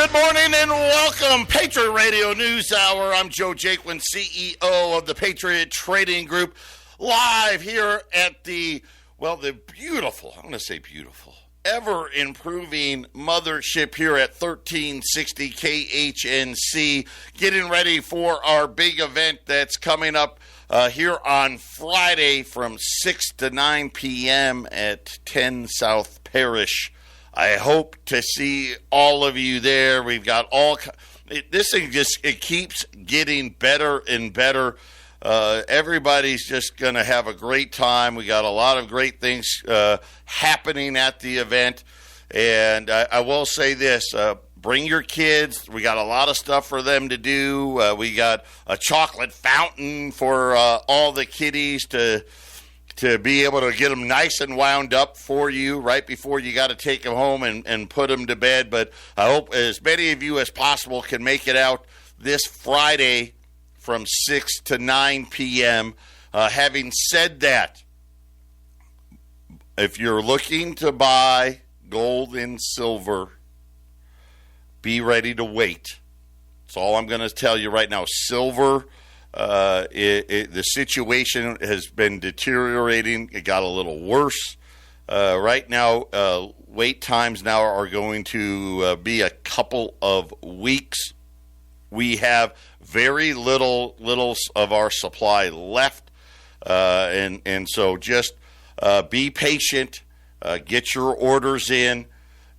Good morning and welcome. Patriot Radio News Hour. I'm Joe Jaquin, CEO of the Patriot Trading Group, live here at the beautiful, I'm going to say beautiful, ever-improving mothership here at 1360 KHNC, getting ready for our big event that's coming up here on Friday from 6 to 9 p.m. at 10 South Parish. I hope to see all of you there. We've got this thing it keeps getting better and better. Everybody's just going to have a great time. We got a lot of great things happening at the event. And I will say this, bring your kids. We got a lot of stuff for them to do. We got a chocolate fountain for all the kiddies to be able to get them nice and wound up for you right before you got to take them home and put them to bed. But I hope as many of you as possible can make it out this Friday from 6 to 9 p.m. Having said that, if you're looking to buy gold and silver, be ready to wait. That's all I'm going to tell you right now. Silver, the situation has been deteriorating. It got a little worse. Right now, wait times now are going to be a couple of weeks. We have very little of our supply left, and so just be patient, get your orders in,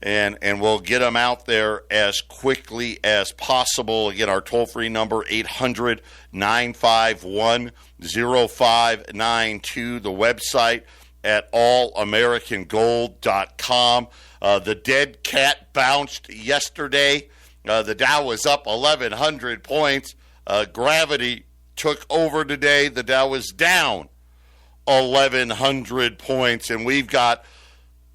and we'll get them out there as quickly as possible. Again, our toll-free number, 800-951-0592, the website at allamericangold.com. The dead cat bounced yesterday. The Dow was up 1,100 points. Gravity took over today. The Dow was down 1,100 points, and we've got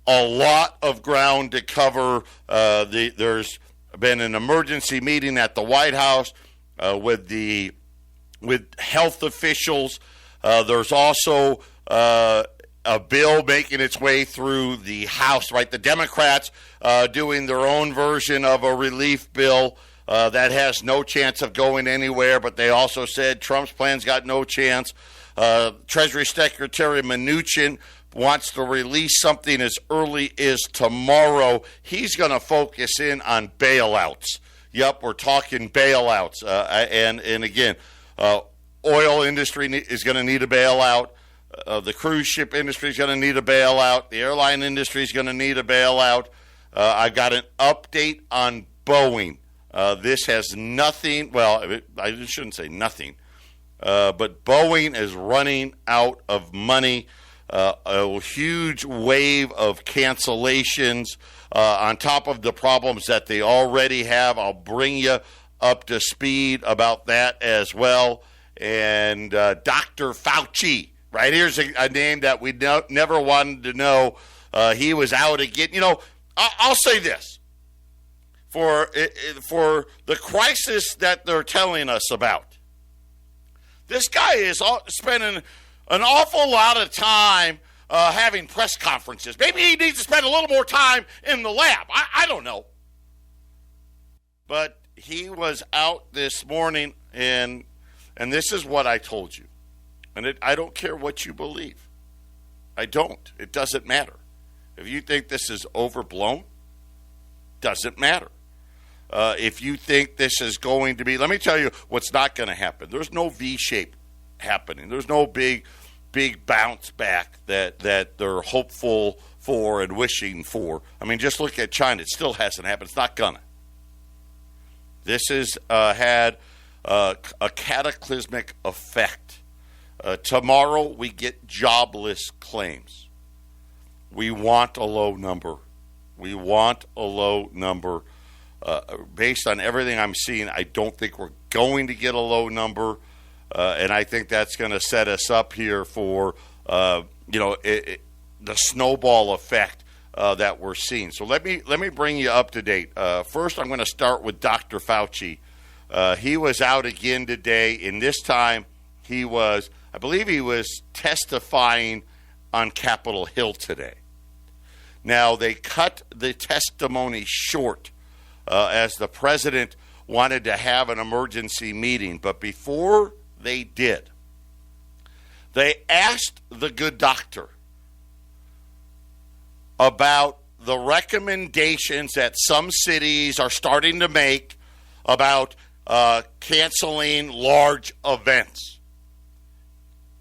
a lot of ground to cover. There's been an emergency meeting at the White House with health officials. There's also a bill making its way through the House, right? The Democrats doing their own version of a relief bill that has no chance of going anywhere, but they also said Trump's plan's got no chance. Treasury Secretary Mnuchin wants to release something as early as tomorrow. He's going to focus in on bailouts. Yep, we're talking bailouts. And again, oil industry is going to need a bailout. The cruise ship industry is going to need a bailout. The airline industry is going to need a bailout. I've got an update on Boeing. This has nothing, well, I shouldn't say nothing, but Boeing is running out of money. A huge wave of cancellations on top of the problems that they already have. I'll bring you up to speed about that as well. And Dr. Fauci, right? Here's a name that we never wanted to know. He was out again. You know, I'll say this. For the crisis that they're telling us about, this guy is spending an awful lot of time having press conferences. Maybe he needs to spend a little more time in the lab. I don't know. But he was out this morning, and this is what I told you. And I don't care what you believe. I don't. It doesn't matter. If you think this is overblown, doesn't matter. If you think this is going to be, let me tell you what's not going to happen. There's no V-shape happening. There's no big bounce back that they're hopeful for and wishing for. I mean, just look at China. It still hasn't happened. It's not gonna. This has had a cataclysmic effect. Tomorrow we get jobless claims. We want a low number. We want a low number. Based on everything I'm seeing, I don't think we're going to get a low number. And I think that's going to set us up here for, the snowball effect that we're seeing. So let me bring you up to date. First, I'm going to start with Dr. Fauci. He was out again today, and this time I believe he was testifying on Capitol Hill today. Now, they cut the testimony short as the president wanted to have an emergency meeting. But before they did, they asked the good doctor about the recommendations that some cities are starting to make about canceling large events.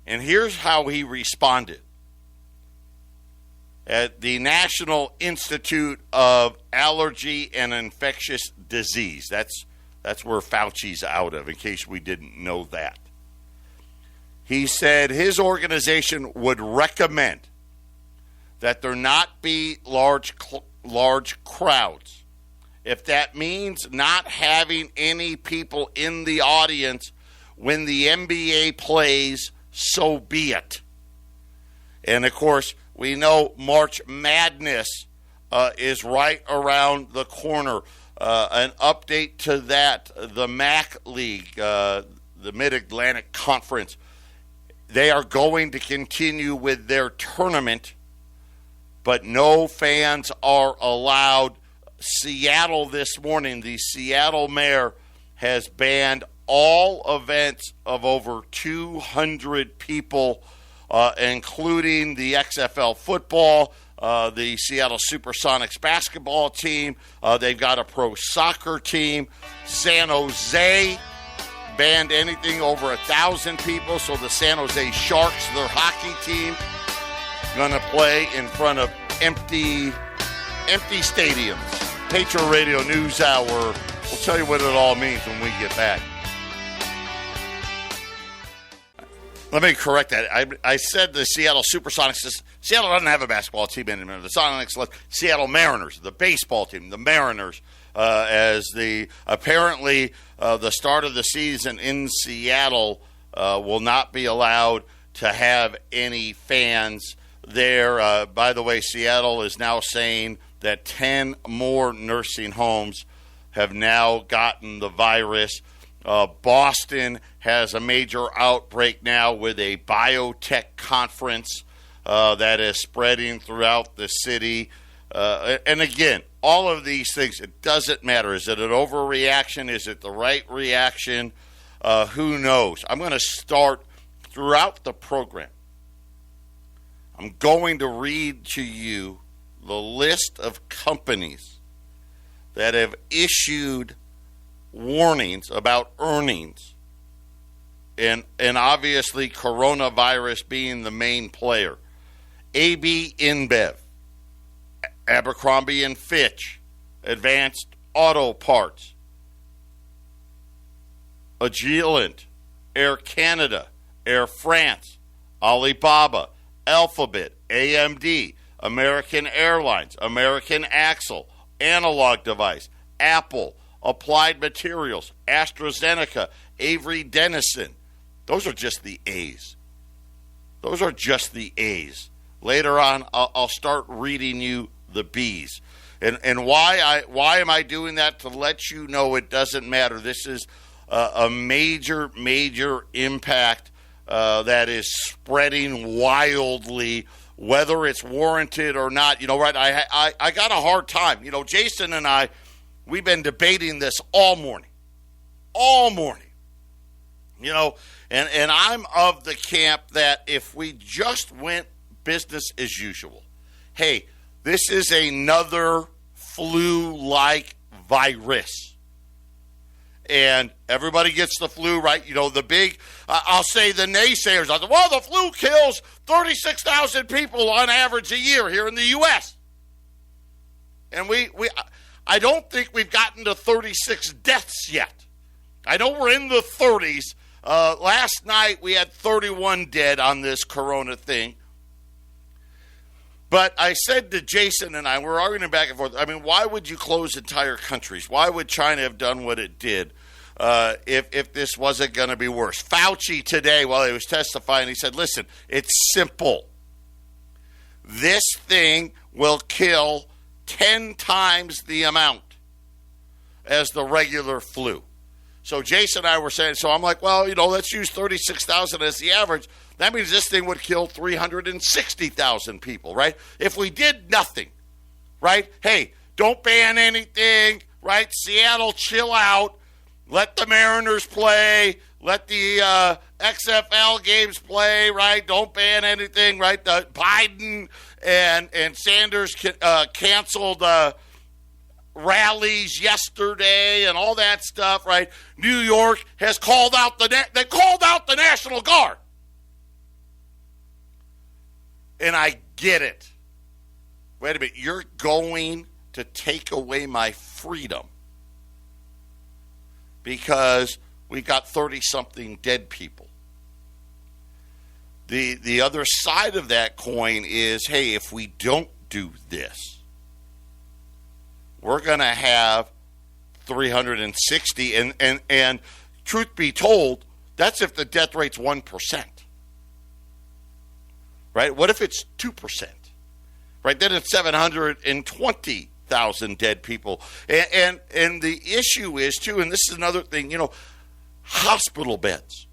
And here's how he responded. At the National Institute of Allergy and Infectious Disease. That's where Fauci's out of, in case we didn't know that. He said his organization would recommend that there not be large crowds. If that means not having any people in the audience when the NBA plays, so be it. And, of course, we know March Madness is right around the corner. An update to that, the MAC League, the Mid-Atlantic Conference, they are going to continue with their tournament, but no fans are allowed. Seattle this morning, the Seattle mayor has banned all events of over 200 people, including the XFL football, the Seattle Supersonics basketball team. They've got a pro soccer team. San Jose banned anything over 1,000 people, so the San Jose Sharks, their hockey team, going to play in front of empty stadiums. Patriot Radio News Hour. We'll tell you what it all means when we get back. Let me correct that. I said the Seattle Supersonics. Seattle doesn't have a basketball team anymore. The Sonics left. Seattle Mariners, the baseball team, the Mariners, as apparently the start of the season in Seattle will not be allowed to have any fans there. By the way, Seattle is now saying that 10 more nursing homes have now gotten the virus. Boston has a major outbreak now with a biotech conference that is spreading throughout the city. And again, all of these things, it doesn't matter. Is it an overreaction? Is it the right reaction? Who knows? I'm going to start throughout the program. I'm going to read to you the list of companies that have issued warnings about earnings, and obviously coronavirus being the main player. AB InBev, Abercrombie and Fitch, Advanced Auto Parts, Agilent, Air Canada, Air France, Alibaba, Alphabet, AMD, American Airlines, American Axle, Analog Device, Apple, Applied Materials, AstraZeneca, Avery Dennison. Those are just the A's. Those are just the A's. Later on, I'll start reading you the B's. And why am I doing that? To let you know it doesn't matter. This is a major impact that is spreading wildly, whether it's warranted or not. You know, right? I got a hard time. You know, Jason and I, we've been debating this all morning. You know, and I'm of the camp that if we just went business as usual, hey, this is another flu-like virus. And everybody gets the flu, right? You know, the big, I'll say the naysayers, I'll say, well, the flu kills 36,000 people on average a year here in the U.S. And I don't think we've gotten to 36 deaths yet. I know we're in the 30s. Last night we had 31 dead on this corona thing. But I said to Jason and I, we're arguing back and forth. I mean, why would you close entire countries? Why would China have done what it did if this wasn't going to be worse? Fauci today, while he was testifying, he said, listen, it's simple. This thing will kill 10 times the amount as the regular flu. So Jason and I were saying, so I'm like, well, you know, let's use 36,000 as the average. That means this thing would kill 360,000 people, right? If we did nothing, right? Hey, don't ban anything, right? Seattle, chill out. Let the Mariners play. Let the XFL games play, right? Don't ban anything, right? Biden and Sanders canceled rallies yesterday and all that stuff, right? New York has called out they called out the National Guard. And I get it. Wait a minute, you're going to take away my freedom because we got 30-something dead people. The other side of that coin is, hey, if we don't do this, we're going to have 360. And truth be told, that's if the death rate's 1%. Right? What if it's 2%? Right? Then it's 720,000 dead people. And the issue is, too, and this is another thing, hospital beds.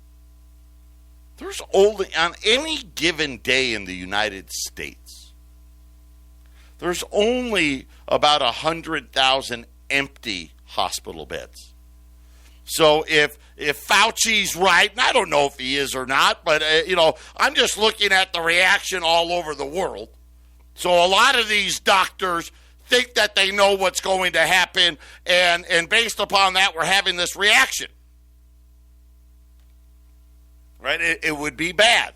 There's only, on any given day in the United States, there's only about 100,000 empty hospital beds. So if Fauci's right, and I don't know if he is or not, but, I'm just looking at the reaction all over the world. So a lot of these doctors think that they know what's going to happen, and based upon that, we're having this reaction. Right? It would be bad.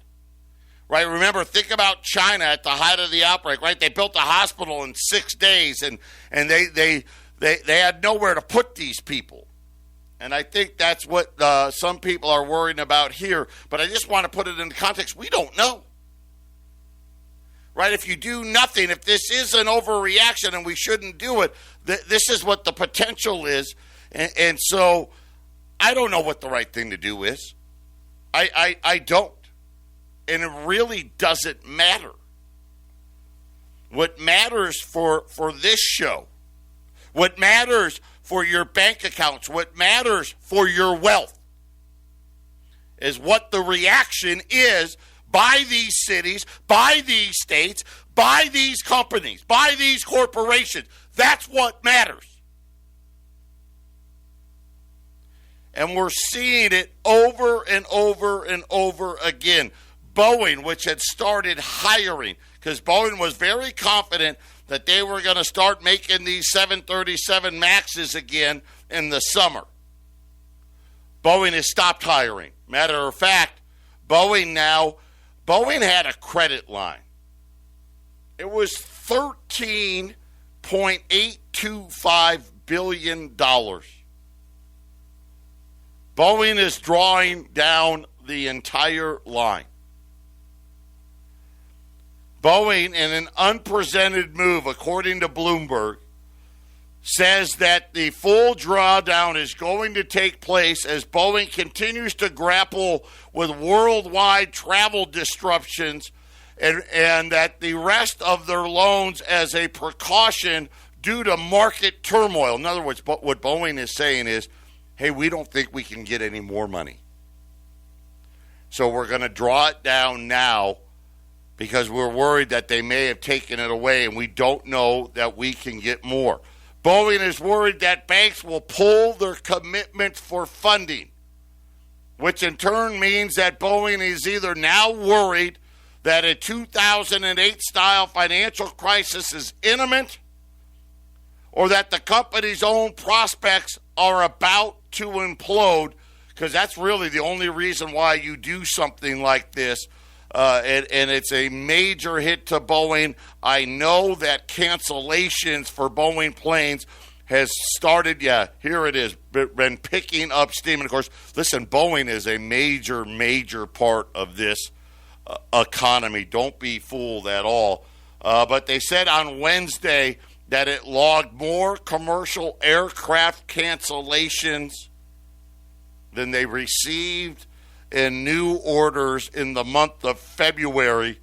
Right? Remember, think about China at the height of the outbreak, right? They built a hospital in 6 days, and they had nowhere to put these people. And I think that's what some people are worrying about here. But I just want to put it in context. We don't know. Right? If you do nothing, if this is an overreaction and we shouldn't do it, this is what the potential is. And so I don't know what the right thing to do is. I don't. And it really doesn't matter. What matters for this show, what matters for your bank accounts, what matters for your wealth, is what the reaction is by these cities, by these states, by these companies, by these corporations. That's what matters. And we're seeing it over and over and over again. Boeing, which had started hiring, because Boeing was very confident that they were going to start making these 737 MAXs again in the summer. Boeing has stopped hiring. Matter of fact, Boeing had a credit line. It was $13.825 billion. Boeing is drawing down the entire line. Boeing, in an unprecedented move, according to Bloomberg, says that the full drawdown is going to take place as Boeing continues to grapple with worldwide travel disruptions and that the rest of their loans as a precaution due to market turmoil. In other words, what Boeing is saying is, hey, we don't think we can get any more money. So we're going to draw it down now because we're worried that they may have taken it away and we don't know that we can get more. Boeing is worried that banks will pull their commitments for funding, which in turn means that Boeing is either now worried that a 2008-style financial crisis is imminent or that the company's own prospects are about to implode, because that's really the only reason why you do something like this. And it's a major hit to Boeing. I know that cancellations for Boeing planes has started, here it is, been picking up steam. And, of course, listen, Boeing is a major, major part of this economy. Don't be fooled at all. But they said on Wednesday that it logged more commercial aircraft cancellations than they received in new orders in the month of February,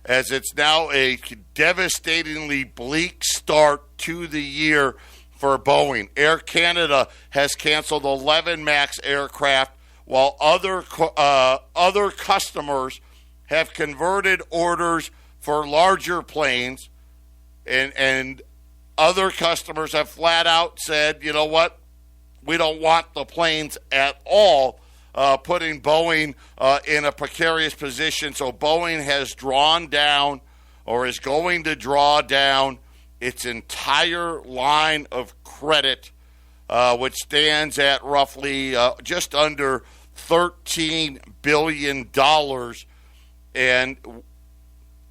as it's now a devastatingly bleak start to the year for Boeing. Air Canada has canceled 11 MAX aircraft, while other customers have converted orders for larger planes, and Other customers have flat out said, you know what, we don't want the planes at all, putting Boeing in a precarious position. So Boeing has drawn down or is going to draw down its entire line of credit, which stands at roughly just under $13 billion. And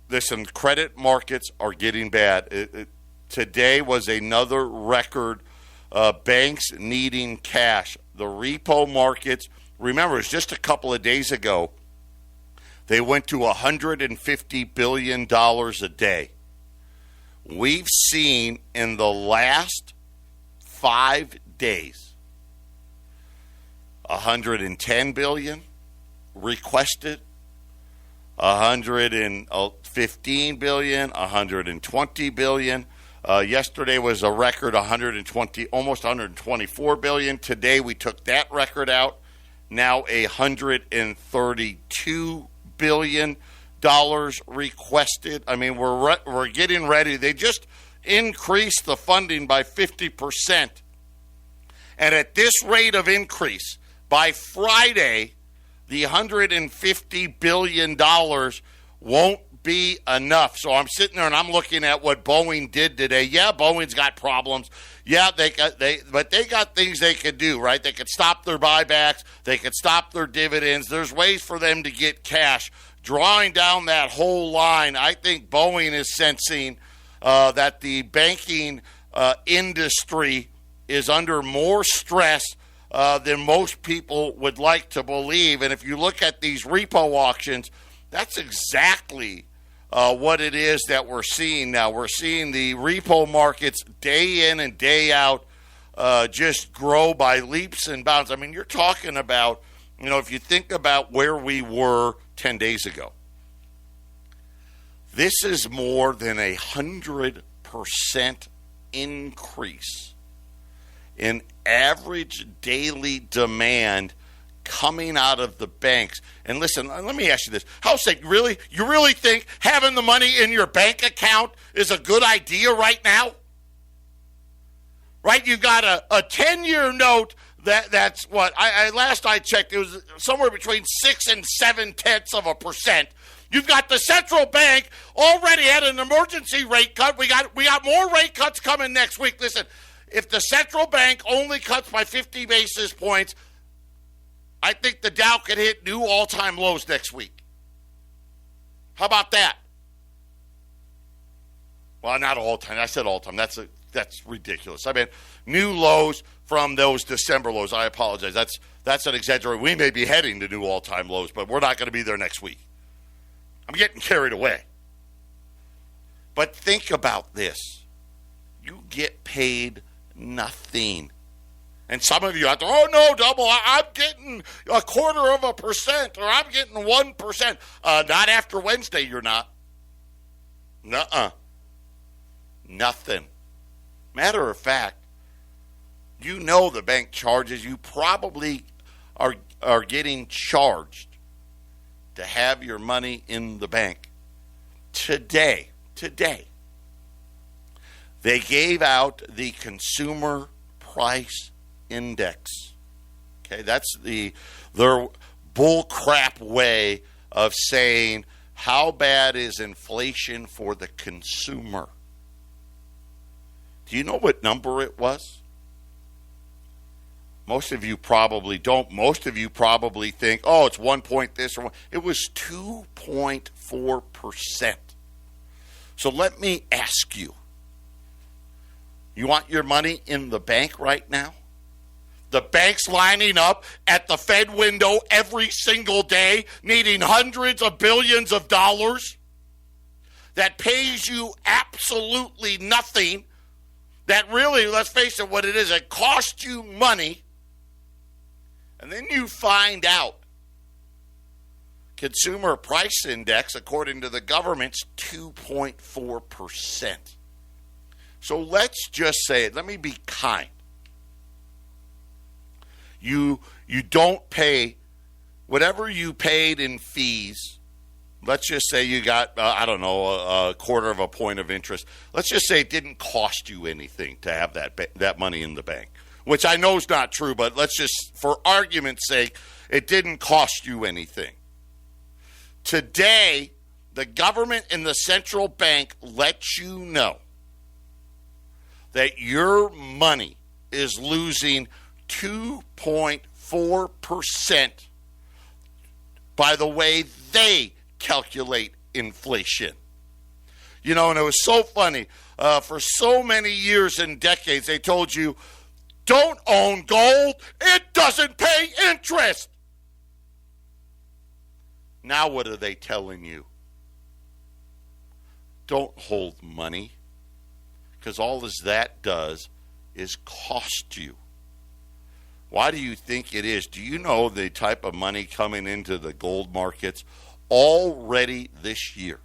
listen, credit markets are getting bad. Today was another record. Banks needing cash. The repo markets, remember, it's just a couple of days ago, they went to $150 billion a day. We've seen in the last 5 days, $110 billion requested, $115 billion, $120 billion. Yesterday was a record almost $124 billion. Today we took that record out. Now $132 billion requested. I mean, we're getting ready. They just increased the funding by 50%. And at this rate of increase, by Friday, the $150 billion won't be enough. So I'm sitting there and I'm looking at what Boeing did today. Yeah, Boeing's got problems. Yeah, but they got things they could do, right? They could stop their buybacks. They could stop their dividends. There's ways for them to get cash. Drawing down that whole line, I think Boeing is sensing that the banking industry is under more stress than most people would like to believe. And if you look at these repo auctions, that's exactly what it is that we're seeing now. We're seeing the repo markets day in and day out just grow by leaps and bounds. I mean, you're talking about, if you think about where we were 10 days ago, this is more than 100% increase in average daily demand coming out of the banks. And listen, let me ask you this. You really think having the money in your bank account is a good idea right now? Right? You've got a 10-year note that's what? Last I checked, it was somewhere between 6 and 0.7%. You've got the central bank already at an emergency rate cut. We got more rate cuts coming next week. Listen, if the central bank only cuts by 50 basis points, I think the Dow could hit new all-time lows next week. How about that? Well, not all-time. I said all-time. That's ridiculous. I mean, new lows from those December lows. I apologize. That's an exaggeration. We may be heading to new all-time lows, but we're not going to be there next week. I'm getting carried away. But think about this. You get paid nothing. And some of you out there, oh, no, double, I'm getting 0.25%, or I'm getting 1%. Not after Wednesday, you're not. Nuh-uh. Nothing. Matter of fact, the bank charges. You probably are getting charged to have your money in the bank. Today, they gave out the Consumer Price Index. Okay, that's their bull crap way of saying how bad is inflation for the consumer. Do you know what number it was? Most of you probably don't. Most of you probably think, oh, it's 1 point this or one. It was 2.4%. So let me ask you, you want your money in the bank right now? The bank's lining up at the Fed window every single day, needing hundreds of billions of dollars that pays you absolutely nothing, that really, let's face it, what it is, it costs you money. And then you find out Consumer Price Index, according to the government's 2.4%. So let's just say it. Let me be kind. You don't pay whatever you paid in fees. let's just say you got, a quarter of a point of interest. Let's just say it didn't cost you anything to have that money in the bank, which I know is not true, but let's just, for argument's sake, it didn't cost you anything. Today, the government and the central bank let you know that your money is losing 2.4% by the way they calculate inflation. And it was so funny. For so many years and decades, they told you, don't own gold. It doesn't pay interest. Now what are they telling you? Don't hold money, because all that does is cost you. Why do you think it is? Do you know the type of money coming into the gold markets already this year?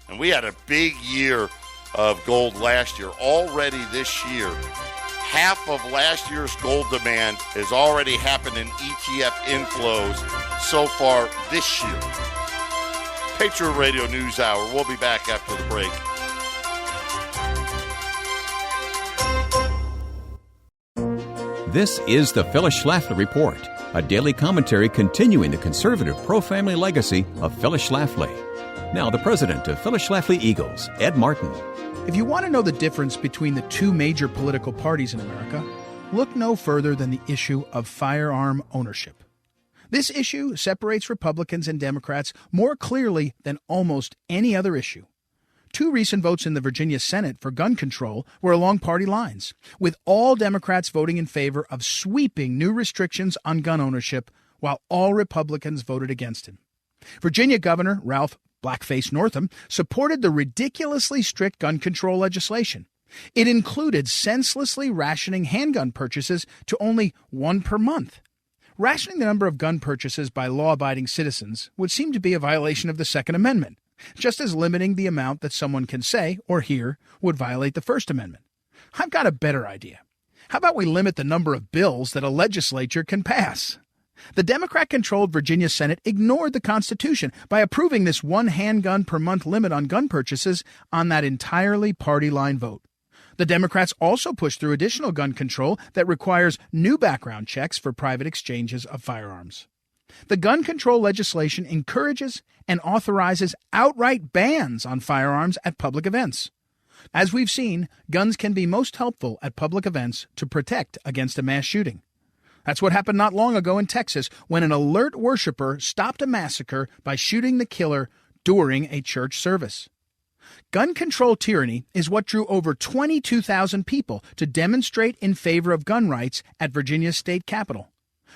And we had a big year of gold last year. Already this year, half of last year's gold demand has already happened in ETF inflows so far this year. Patriot Radio News Hour. We'll be back after the break. This is the Phyllis Schlafly Report, a daily commentary continuing the conservative pro-family legacy of Phyllis Schlafly. Now, the president of Phyllis Schlafly Eagles, Ed Martin. If you want to know the difference between the two major political parties in America, look no further than the issue of firearm ownership. This issue separates Republicans and Democrats more clearly than almost any other issue. Two recent votes in the Virginia Senate for gun control were along party lines, with all Democrats voting in favor of sweeping new restrictions on gun ownership, while all Republicans voted against him. Virginia Governor Ralph Blackface Northam supported the ridiculously strict gun control legislation. It included senselessly rationing handgun purchases to only one per month. Rationing the number of gun purchases by law-abiding citizens would seem to be a violation of the Second Amendment, just as limiting the amount that someone can say or hear would violate the First Amendment. I've got a better idea. How about we limit the number of bills that a legislature can pass? The Democrat-controlled Virginia Senate ignored the Constitution by approving this one handgun per month limit on gun purchases on that entirely party-line vote. The Democrats also pushed through additional gun control that requires new background checks for private exchanges of firearms. The gun control legislation encourages and authorizes outright bans on firearms at public events. As we've seen, guns can be most helpful at public events to protect against a mass shooting. That's what happened not long ago in Texas when an alert worshiper stopped a massacre by shooting the killer during a church service. Gun control tyranny is what drew over 22,000 people to demonstrate in favor of gun rights at Virginia's state capitol.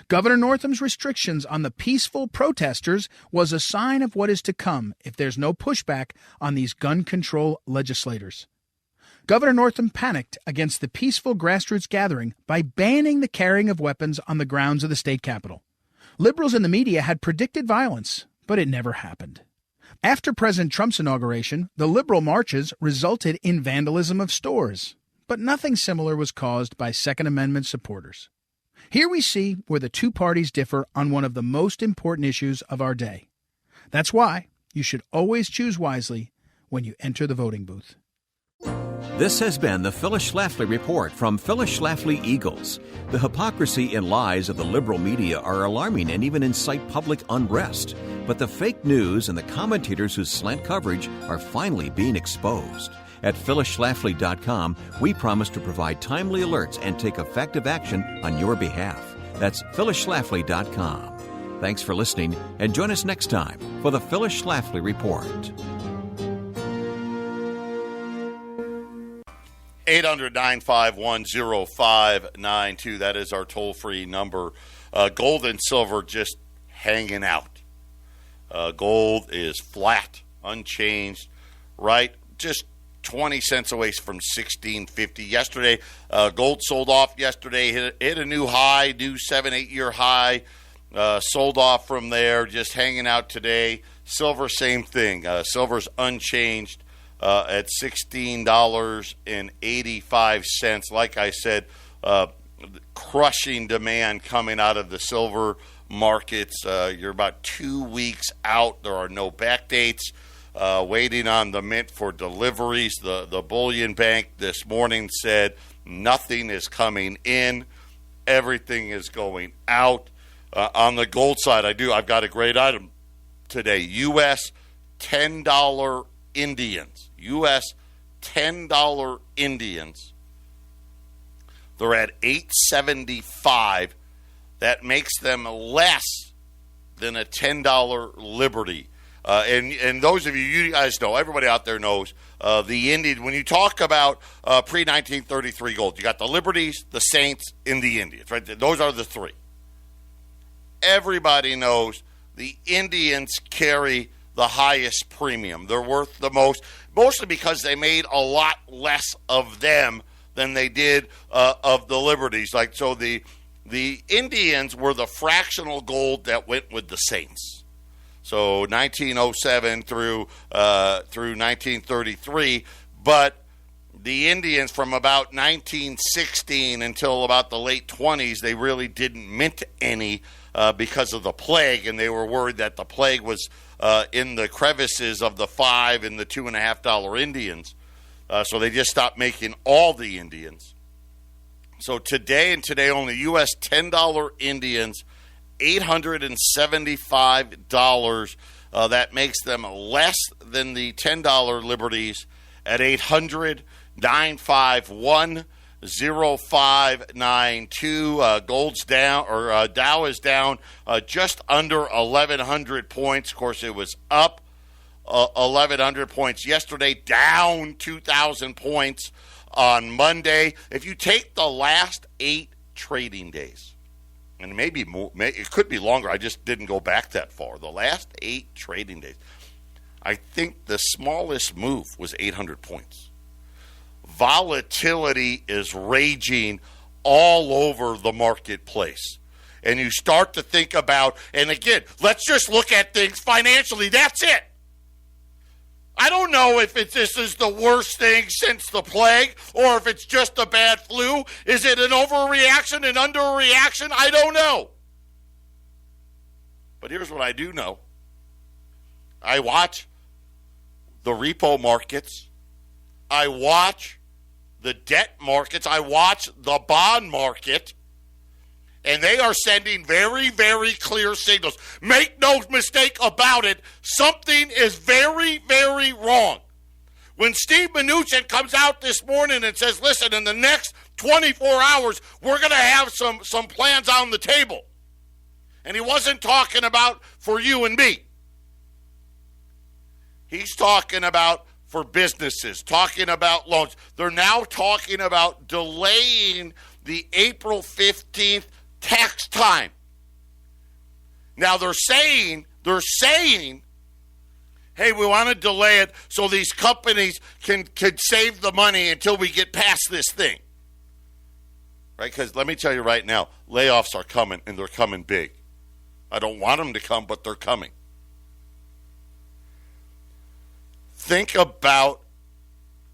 Governor Northam's restrictions on the peaceful protesters was a sign of what is to come if there's no pushback on these gun control legislators. Governor Northam panicked against the peaceful grassroots gathering by banning the carrying of weapons on the grounds of the state capitol. Liberals in the media had predicted violence, but it never happened. After President Trump's inauguration, the liberal marches resulted in vandalism of stores, but nothing similar was caused by Second Amendment supporters. Here we see where the two parties differ on one of the most important issues of our day. That's why you should always choose wisely when you enter the voting booth. This has been the Phyllis Schlafly Report from Phyllis Schlafly Eagles. The hypocrisy and lies of the liberal media are alarming and even incite public unrest. But the fake news and the commentators who slant coverage are finally being exposed. At phyllisschlafly.com, we promise to provide timely alerts and take effective action on your behalf. That's phyllisschlafly.com. Thanks for listening, and join us next time for the Phyllis Schlafly Report. 800-951-0592. That is our toll-free number. Gold and silver just hanging out. Gold is flat, unchanged, right? Just 20 cents away from $16.50. Yesterday, gold sold off yesterday, hit a new high, new 7-8 year high, sold off from there, just hanging out today. Silver, same thing. Silver's unchanged at $16.85. Like I said, crushing demand coming out of the silver markets. You're about 2 weeks out. There are no back dates. Waiting on the mint for deliveries. The Bullion Bank this morning said nothing is coming in. Everything is going out. On the gold side, I've got a great item today. U.S. $10 Indians. U.S. $10 Indians. They're at $8.75. That makes them less than a $10 Liberty. And those of you guys know, everybody out there knows, the Indian, when you talk about pre-1933 gold, you got the Liberties, the Saints, and the Indians, right? Those are the three. Everybody knows the Indians carry the highest premium. They're worth the most, mostly because they made a lot less of them than they did of the Liberties. Like, so the Indians were the fractional gold that went with the Saints. So 1907 through 1933, but the Indians from about 1916 until about the late 20s, they really didn't mint any because of the plague, and they were worried that the plague was in the crevices of the $5 and the $2.50 Indians. So they just stopped making all the Indians. So today and today only, U.S. $10 Indians, $875. That makes them less than the $10 Liberties at 800-951-0592. Gold's down, or Dow is down just under 1,100 points. Of course, it was up 1,100 points yesterday, down 2,000 points on Monday. If you take the last 8 trading days, and maybe more, it could be longer. I just didn't go back that far. The last 8 trading days, I think the smallest move was 800 points. Volatility is raging all over the marketplace. And you start to think about, and again, let's just look at things financially. That's it. I don't know if this is the worst thing since the plague or if it's just a bad flu. Is it an overreaction, an underreaction? I don't know. But here's what I do know. I watch the repo markets. I watch the debt markets. I watch the bond market. And they are sending very, very clear signals. Make no mistake about it, something is very, very wrong. When Steve Mnuchin comes out this morning and says, listen, in the next 24 hours, we're going to have some plans on the table. And he wasn't talking about for you and me. He's talking about for businesses, talking about loans. They're now talking about delaying the April 15th tax time. Now they're saying, hey, we want to delay it so these companies can save the money until we get past this thing. Right? Because let me tell you right now, layoffs are coming, and they're coming big. I don't want them to come, but they're coming. Think about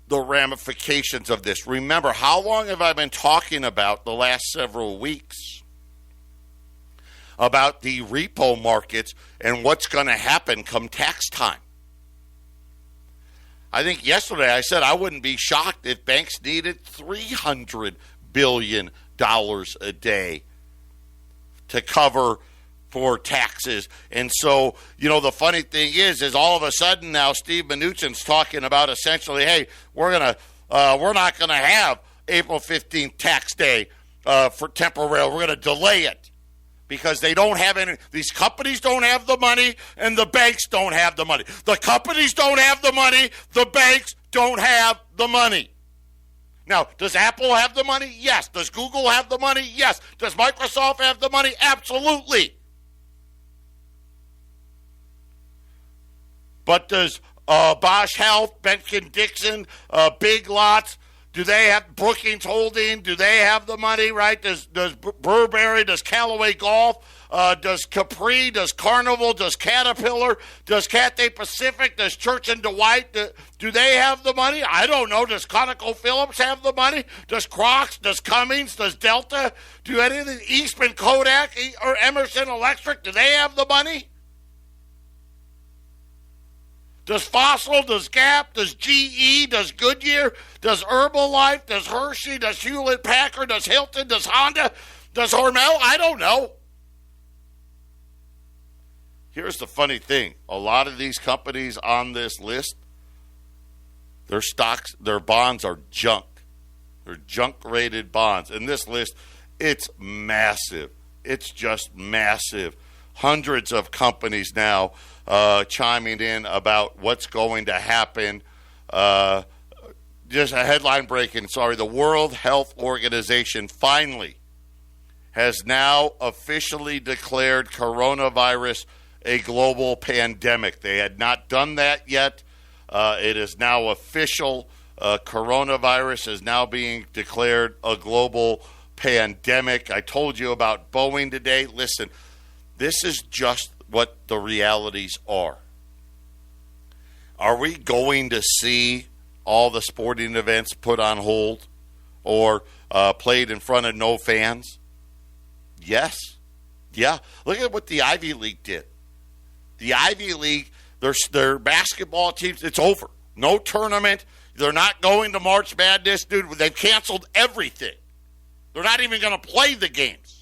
the ramifications of this. Remember, how long have I been talking about the last several weeks about the repo markets and what's going to happen come tax time? I think yesterday I said I wouldn't be shocked if banks needed $300 billion a day to cover for taxes. And so, the funny thing is all of a sudden now Steve Mnuchin's talking about essentially, hey, we're not going to have April 15th tax day for temporarily. We're going to delay it because they don't have any. These companies don't have the money, and the banks don't have the money. The companies don't have the money. The banks don't have the money. Now, does Apple have the money? Yes. Does Google have the money? Yes. Does Microsoft have the money? Absolutely. But does Bosch Health, Benkin Dixon, Big Lots, Do they have Brookings Holding? Do they have the money, right? Does Burberry, does Callaway Golf, does Capri, does Carnival, does Caterpillar, does Cathay Pacific, does Church and Dwight, do they have the money? I don't know. Does ConocoPhillips have the money? Does Crocs, does Cummins, does Delta, do any of the Eastman Kodak or Emerson Electric, do they have the money? Does Fossil, does Gap, does GE, does Goodyear, does Herbalife, does Hershey, does Hewlett-Packard, does Hilton, does Honda, does Hormel? I don't know. Here's the funny thing. A lot of these companies on this list, their stocks, their bonds are junk. They're junk-rated bonds. And this list, it's massive. It's just massive. Hundreds of companies now chiming in about what's going to happen. Just a headline breaking, the World Health Organization finally has now officially declared coronavirus a global pandemic. They had not done that yet. It is now official. Coronavirus is now being declared a global pandemic. I told you about Boeing today. Listen, this is just what the realities are. Are we going to see all the sporting events put on hold or played in front of no fans? Yes. Yeah. Look at what the Ivy League did. The Ivy League, their basketball teams, it's over. No tournament. They're not going to March Madness, dude. They've canceled everything. They're not even going to play the games.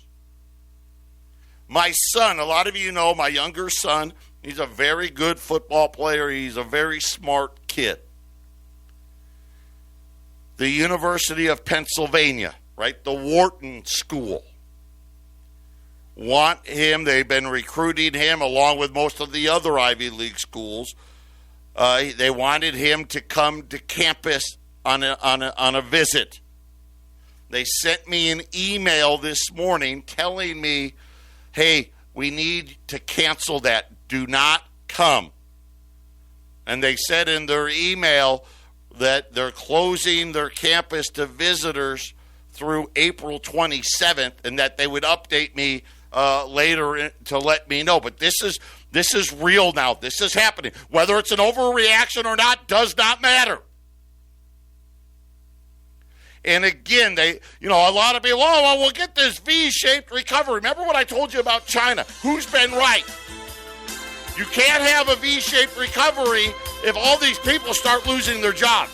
My son, a lot of you know, my younger son, he's a very good football player. He's a very smart kid. The University of Pennsylvania, right, the Wharton School, want him. They've been recruiting him along with most of the other Ivy League schools. They wanted him to come to campus on a visit. They sent me an email this morning telling me, hey, we need to cancel that. Do not come. And they said in their email that they're closing their campus to visitors through April 27th and that they would update me later to let me know. But this is real now. This is happening. Whether it's an overreaction or not does not matter. And again, a lot of people, we'll get this V-shaped recovery. Remember what I told you about China? Who's been right? You can't have a V-shaped recovery if all these people start losing their jobs.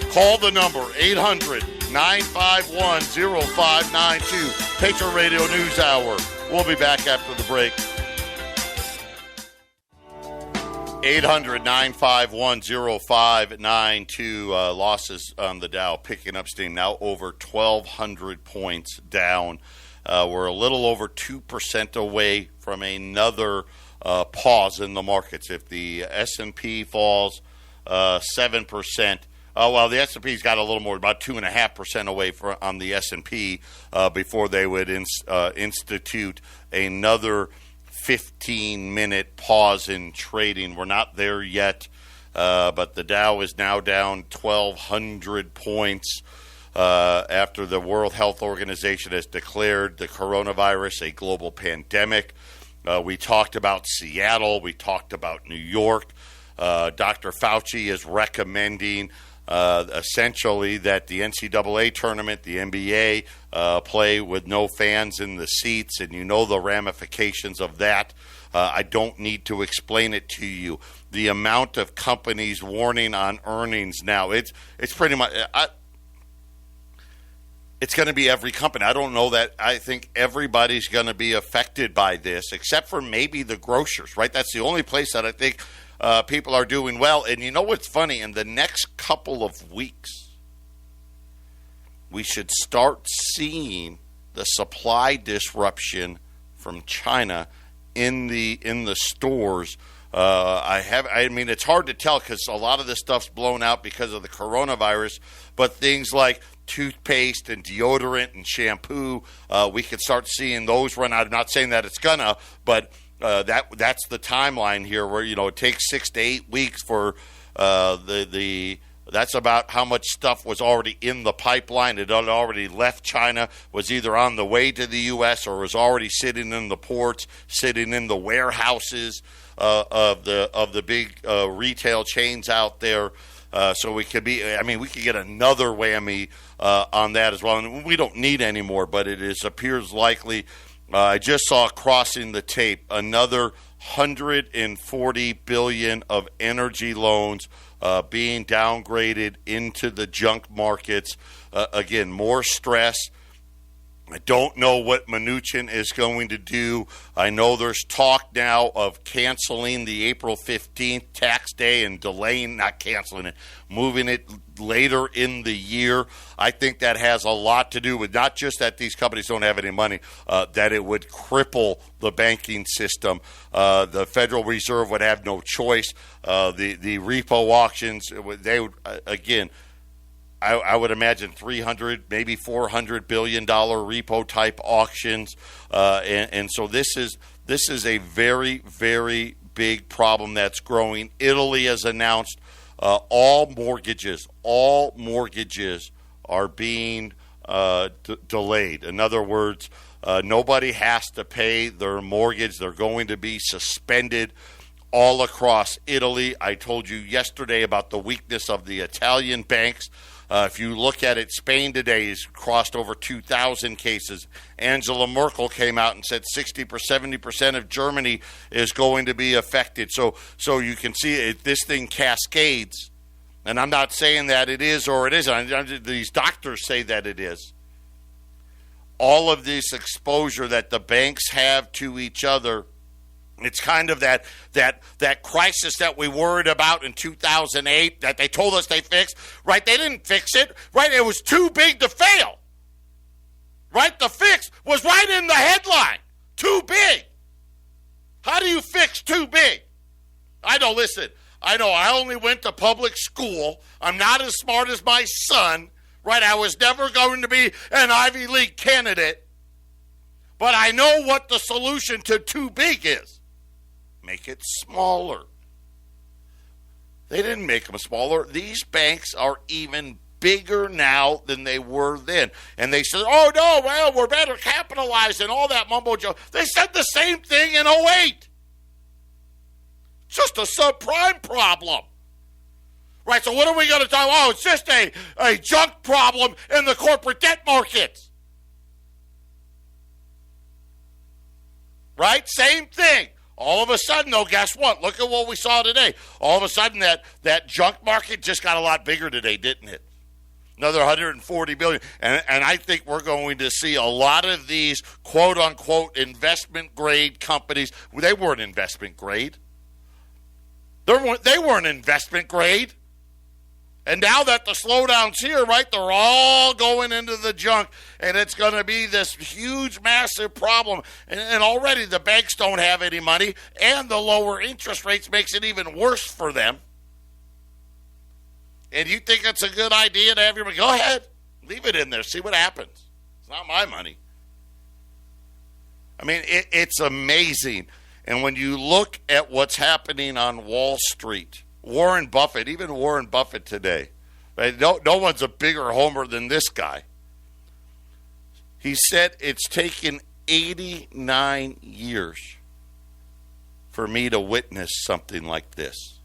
Call the number, 800-951-0592. Patriot Radio News Hour. We'll be back after the break. 800-951-0592. Losses on the Dow picking up steam, now over 1,200 points down. We're a little over 2% away from another pause in the markets. If the S&P falls 7%, the S&P's got a little more, about 2.5% away on the S&P before they would institute another 15-minute pause in trading. We're not there yet, but the Dow is now down 1,200 points after the World Health Organization has declared the coronavirus a global pandemic. We talked about Seattle. We talked about New York. Dr. Fauci is recommending essentially that the NCAA tournament, the NBA, play with no fans in the seats, and you know the ramifications of that. I don't need to explain it to you. The amount of companies warning on earnings now, it's pretty much it's going to be every company. I don't know that. I think everybody's going to be affected by this, except for maybe the grocers, right? That's the only place that I think people are doing well. And you know what's funny? In the next couple of weeks, we should start seeing the supply disruption from China in the stores. It's hard to tell because a lot of this stuff's blown out because of the coronavirus, but things like toothpaste and deodorant and shampoo, we could start seeing those run out. I'm not saying that it's gonna, but that's the timeline here where, it takes 6 to 8 weeks for the That's about how much stuff was already in the pipeline. It had already left China, was either on the way to the U.S. or was already sitting in the ports, sitting in the warehouses of the big retail chains out there. So we could get another whammy on that as well. And we don't need any more, but appears likely. I just saw crossing the tape another $140 billion of energy loans being downgraded into the junk markets. Again, more stress. I don't know what Mnuchin is going to do. I know there's talk now of canceling the April 15th tax day and moving it later in the year. I think that has a lot to do with not just that these companies don't have any money, that it would cripple the banking system. The Federal Reserve would have no choice. The repo auctions, they would, again, I would imagine $300, maybe $400 billion repo type auctions, and so this is a very, very big problem that's growing. Italy has announced all mortgages are being delayed. In other words, nobody has to pay their mortgage; they're going to be suspended all across Italy. I told you yesterday about the weakness of the Italian banks. If you look at it, Spain today has crossed over 2,000 cases. Angela Merkel came out and said 60% or 70% of Germany is going to be affected. So you can see this thing cascades. And I'm not saying that it is or it isn't. These doctors say that it is. All of this exposure that the banks have to each other, it's kind of that crisis that we worried about in 2008 that they told us they fixed, right? They didn't fix it, right? It was too big to fail, right? The fix was right in the headline, too big. How do you fix too big? I know I only went to public school. I'm not as smart as my son, right? I was never going to be an Ivy League candidate, but I know what the solution to too big is. Make it smaller. They didn't make them smaller. These banks are even bigger now than they were then. And they said, oh, no, well, we're better capitalized and all that mumbo jumbo. They said the same thing in 2008. Just a subprime problem. Right, so what are we going to talk about? Oh, it's just a junk problem in the corporate debt markets. Right, same thing. All of a sudden, though, guess what? Look at what we saw today. All of a sudden, that junk market just got a lot bigger today, didn't it? Another $140 billion. And I think we're going to see a lot of these quote-unquote investment-grade companies. They weren't investment grade. They weren't investment grade. And now that the slowdown's here, right, they're all going into the junk, and it's going to be this huge, massive problem. And already the banks don't have any money, and the lower interest rates makes it even worse for them. And you think it's a good idea to have your money? Go ahead. Leave it in there. See what happens. It's not my money. I mean, it's amazing. And when you look at what's happening on Wall Street, Warren Buffett today, right? No one's a bigger homer than this guy. He said it's taken 89 years for me to witness something like this.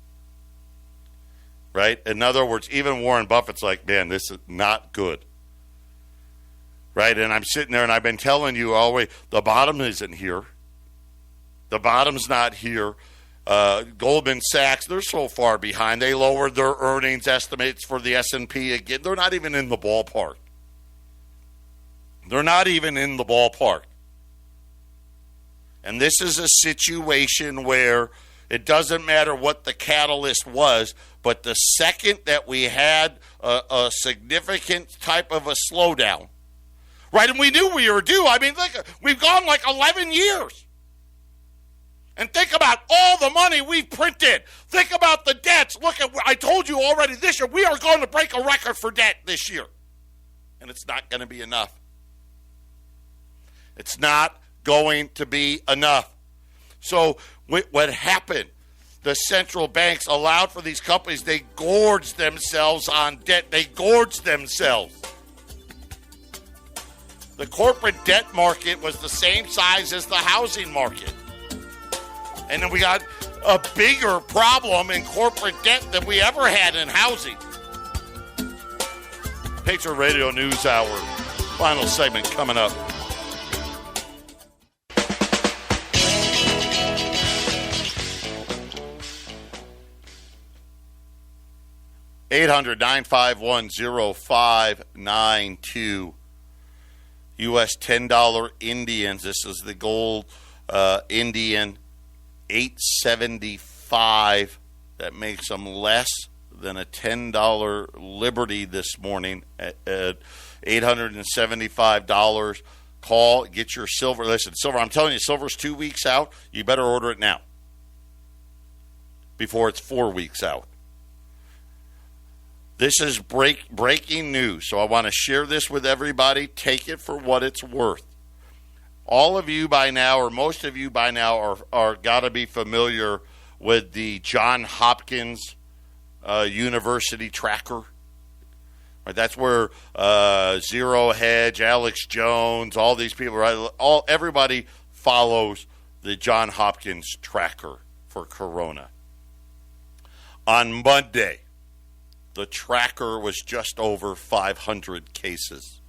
Right? In other words, even Warren Buffett's like, man, this is not good. Right? And I'm sitting there and I've been telling you always, the bottom isn't here. The bottom's not here. Goldman Sachs, they're so far behind. They lowered their earnings estimates for the S&P again. They're not even in the ballpark. And this is a situation where it doesn't matter what the catalyst was, but the second that we had a significant type of a slowdown, right, and we knew we were due. I mean, look, we've gone like 11 years. And think about all the money we've printed. Think about the debts. Look at, I told you already this year, we are going to break a record for debt this year. And it's not going to be enough. It's not going to be enough. So what happened? the central banks allowed for these companies. They gorged themselves on debt. They gorged themselves. The corporate debt market was the same size as the housing market. And then we got a bigger problem in corporate debt than we ever had in housing. Patriot Radio News Hour. Final segment coming up. $800-951-0592. U.S. $10 Indians. This is the gold Indian. $8.75. That makes them less than a $10 Liberty this morning at $875. Call, get your silver. Listen, silver, I'm telling you, silver's 2 weeks out. You better order it now before it's 4 weeks out. This is breaking news, so I want to share this with everybody. Take it for what it's worth. All of you by now, or most of you by now, are got to be familiar with the Johns Hopkins University tracker. Right, that's where Zero Hedge, Alex Jones, all these people, right? Everybody follows the Johns Hopkins tracker for Corona. On Monday, the tracker was just over 500 cases.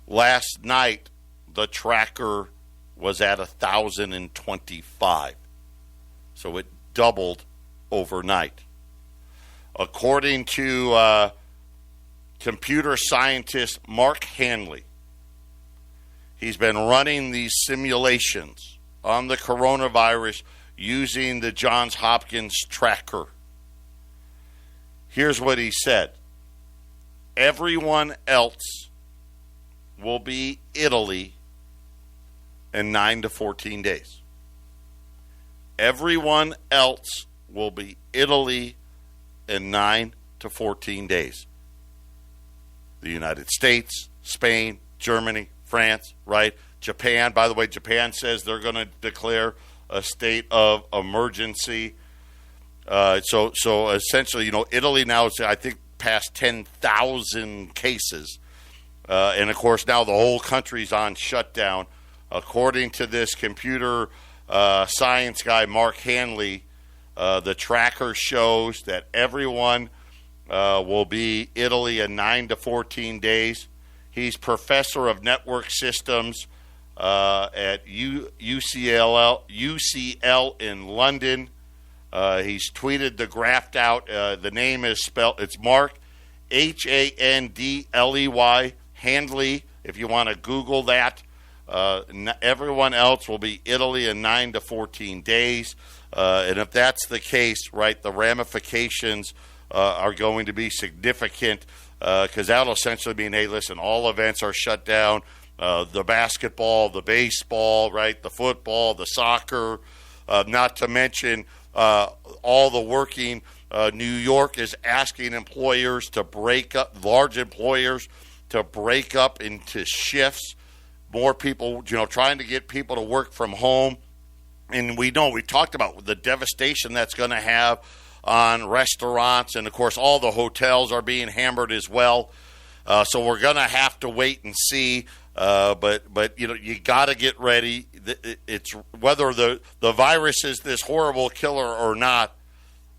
Last night, the tracker was at 1,025. So it doubled overnight. According to computer scientist Mark Hanley, he's been running these simulations on the coronavirus using the Johns Hopkins tracker. Here's what he said. Everyone else will be Italy in 9 to 14 days. Everyone else will be Italy in 9 to 14 days. The United States, Spain, Germany, France, right? Japan, by the way, Japan says they're going to declare a state of emergency. So essentially, Italy now is, I think, past 10,000 cases. And, of course, now the whole country's on shutdown. According to this computer science guy, Mark Hanley, the tracker shows that everyone will be Italy in 9 to 14 days. He's professor of network systems at UCL in London. He's tweeted the graph out. The name is spelled, it's Mark, Handley, Handley, if you want to Google that. Everyone else will be Italy in 9 to 14 days. And if that's the case, right, the ramifications are going to be significant because that'll essentially mean, hey, listen, all events are shut down. The basketball, the baseball, right, the football, the soccer, not to mention all the working. New York is asking employers to break up, large employers to break up into shifts. More people, trying to get people to work from home. And we talked about the devastation that's going to have on restaurants. And, of course, all the hotels are being hammered as well. So we're going to have to wait and see. But you got to get ready. It's whether the virus is this horrible killer or not,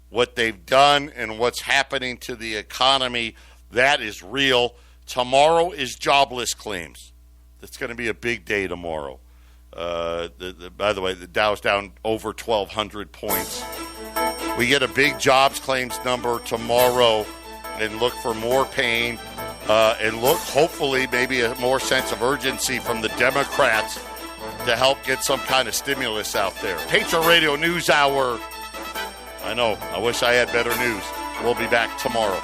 what they've done and what's happening to the economy, that is real. Tomorrow is jobless claims. It's going to be a big day tomorrow. By the way, the Dow's down over 1,200 points. We get a big jobs claims number tomorrow and look for more pain and look, hopefully, maybe a more sense of urgency from the Democrats to help get some kind of stimulus out there. Patriot Radio News Hour. I know. I wish I had better news. We'll be back tomorrow.